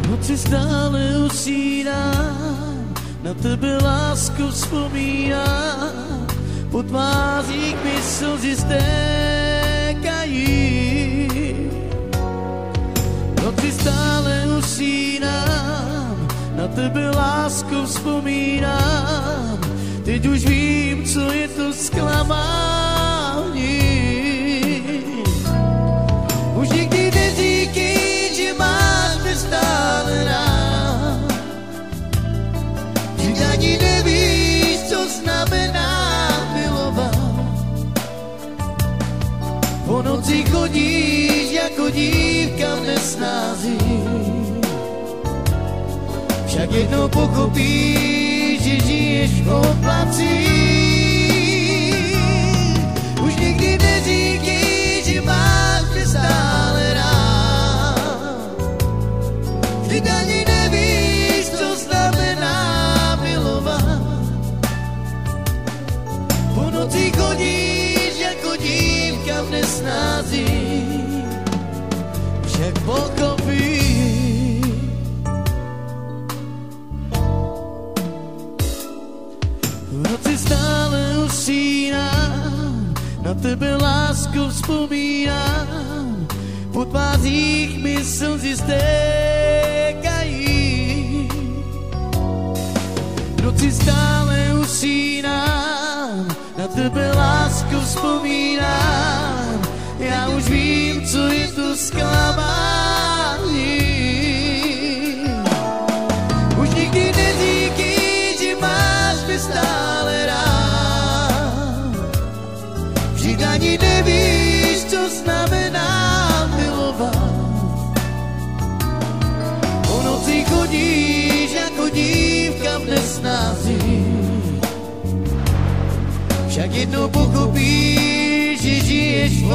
Noci stále usínám, na tebe lásku vzpomínám, po tvářích mi slzy stékají. Noci stále usínám, na tebe lásku vzpomínám, teď už vím, co je to zklamání. Už nikdy neříkej, že máš mě stále rád, že ani nevíš, co znamená milovat. Po noci chodíš jako dívka v nesnázi, však jednou pochopíš, že žiješ v oblacích. Už nikdy neříkej, že máš mě stále rád, vždyť ani nevíš, co znamená milovat. Po noci chodíš jako dívka v nesnázi, však pochopíš. V noci stále usínám, na tebe lásku vzpomínám, po tvářích mi slzy stékají. V noci stále usínám, na tebe lásku vzpomínám, já už vím, co je to zklamání. Už nikdy neříkej, že máš mě stále rád, vždyť ani nevíš, co znamená milovat. Po noci chodíš jako dívka v nesnázi, však jednou pochopíš, že žiješ v